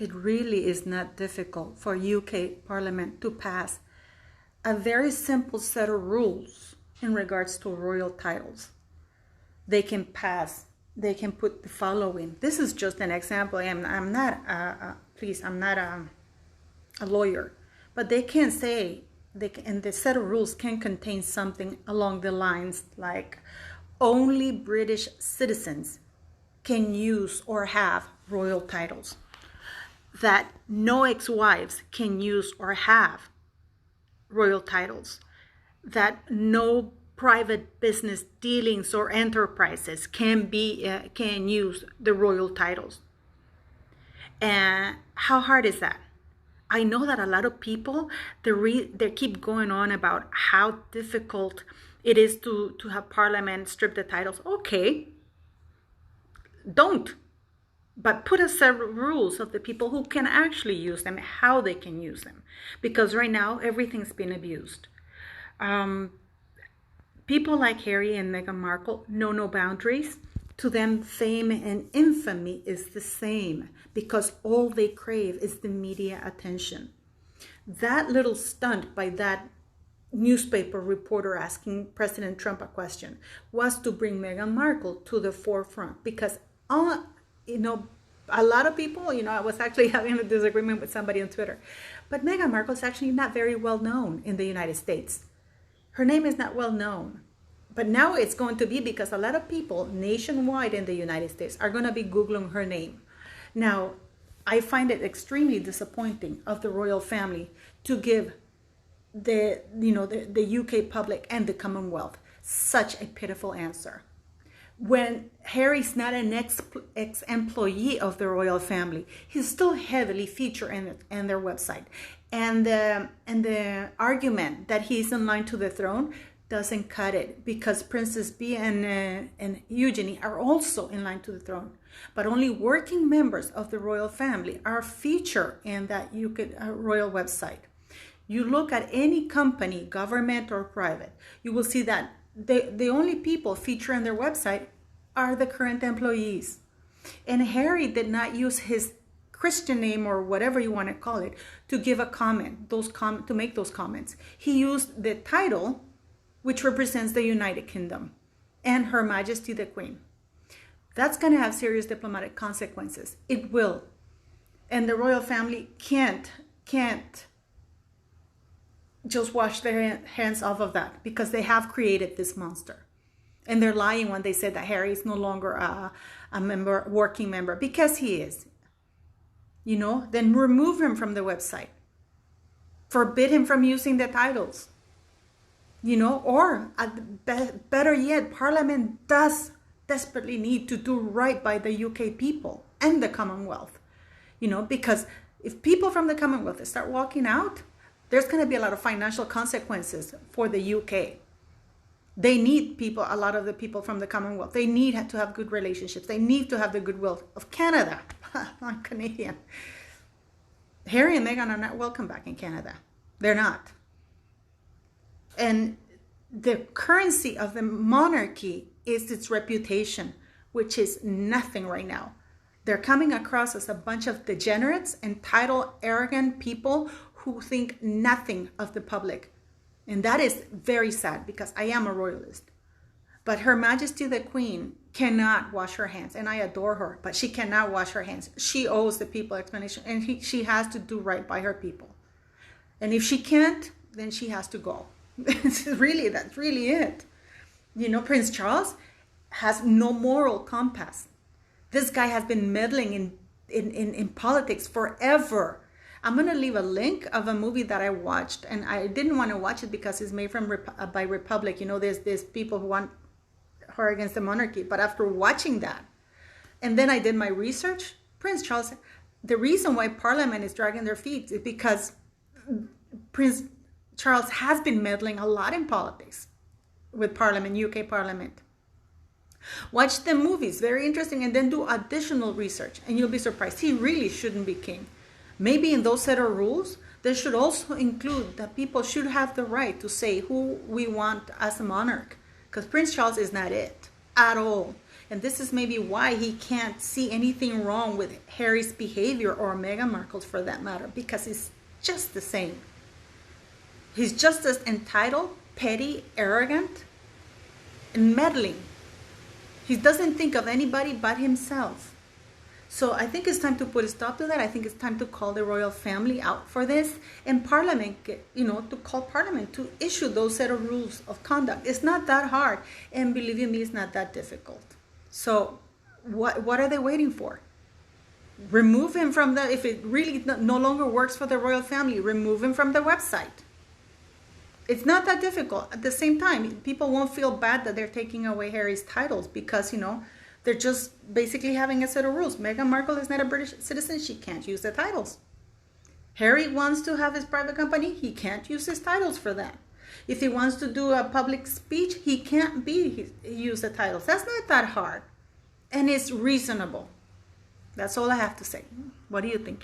it really is not difficult for UK Parliament to pass a very simple set of rules in regards to royal titles. They can put the following. This is just an example. I'm not a lawyer, but they can say, and the set of rules can contain something along the lines like only British citizens can use or have royal titles, that no ex-wives can use or have royal titles, that no private business dealings or enterprises can use the royal titles. And how hard is that? I know that a lot of people, they keep going on about how difficult it is to have Parliament strip the titles. Okay, don't. But put a set of rules of the people who can actually use them, how they can use them. Because right now, everything's been abused. People like Harry and Meghan Markle know no boundaries. To them, fame and infamy is the same because all they crave is the media attention. That little stunt by that newspaper reporter asking President Trump a question was to bring Meghan Markle to the forefront because, a lot of people, I was actually having a disagreement with somebody on Twitter, but Meghan Markle is actually not very well known in the United States. Her name is not well known. But now it's going to be because a lot of people nationwide in the United States are going to be Googling her name. Now, I find it extremely disappointing of the royal family to give the UK public and the Commonwealth such a pitiful answer. When Harry's not an ex-employee of the royal family, he's still heavily featured in their website. And the argument that he's in line to the throne doesn't cut it because Princess Bea and Eugenie are also in line to the throne. But only working members of the royal family are featured in that UK royal website. You look at any company, government or private, you will see that the only people featured in their website are the current employees. And Harry did not use his Christian name or whatever you want to call it to give a comment, to make those comments. He used the title, which represents the United Kingdom and Her Majesty the Queen. That's going to have serious diplomatic consequences. It will. And the royal family can't just wash their hands off of that because they have created this monster. And they're lying when they say that Harry is no longer a working member, because he is. Then remove him from the website. Forbid him from using the titles. Or better yet, Parliament does desperately need to do right by the UK people and the Commonwealth. Because if people from the Commonwealth start walking out, there's going to be a lot of financial consequences for the UK. They need a lot of the people from the Commonwealth. They need to have good relationships. They need to have the goodwill of Canada. I'm Canadian. Harry and Meghan are not welcome back in Canada. They're not. And the currency of the monarchy is its reputation, which is nothing right now. They're coming across as a bunch of degenerates, entitled, arrogant people who think nothing of the public. And that is very sad because I am a royalist. But Her Majesty the Queen cannot wash her hands. And I adore her, but she cannot wash her hands. She owes the people explanation, and she has to do right by her people. And if she can't, then she has to go. That's really it. Prince Charles has no moral compass. This guy has been meddling in politics forever. I'm going to leave a link of a movie that I watched, and I didn't want to watch it because it's made by Republic. There's people who want her against the monarchy. But after watching that, and then I did my research, Prince Charles, the reason why Parliament is dragging their feet is because Prince Charles has been meddling a lot in politics with Parliament, UK Parliament. Watch the movies, very interesting, and then do additional research, and you'll be surprised. He really shouldn't be king. Maybe in those set of rules, there should also include that people should have the right to say who we want as a monarch, because Prince Charles is not it at all. And this is maybe why he can't see anything wrong with Harry's behavior, or Meghan Markle's for that matter, because he's just the same. He's just as entitled, petty, arrogant, and meddling. He doesn't think of anybody but himself. So I think it's time to put a stop to that. I think it's time to call the royal family out for this, and Parliament, to call Parliament to issue those set of rules of conduct. It's not that hard, and believe you me, it's not that difficult. So what are they waiting for? Remove him from the, if it really no longer works for the royal family, remove him from the website. It's not that difficult. At the same time, people won't feel bad that they're taking away Harry's titles, because, they're just basically having a set of rules. Meghan Markle is not a British citizen. She can't use the titles. Harry wants to have his private company. He can't use his titles for that. If he wants to do a public speech, he can't use the titles. That's not that hard. And it's reasonable. That's all I have to say. What do you think?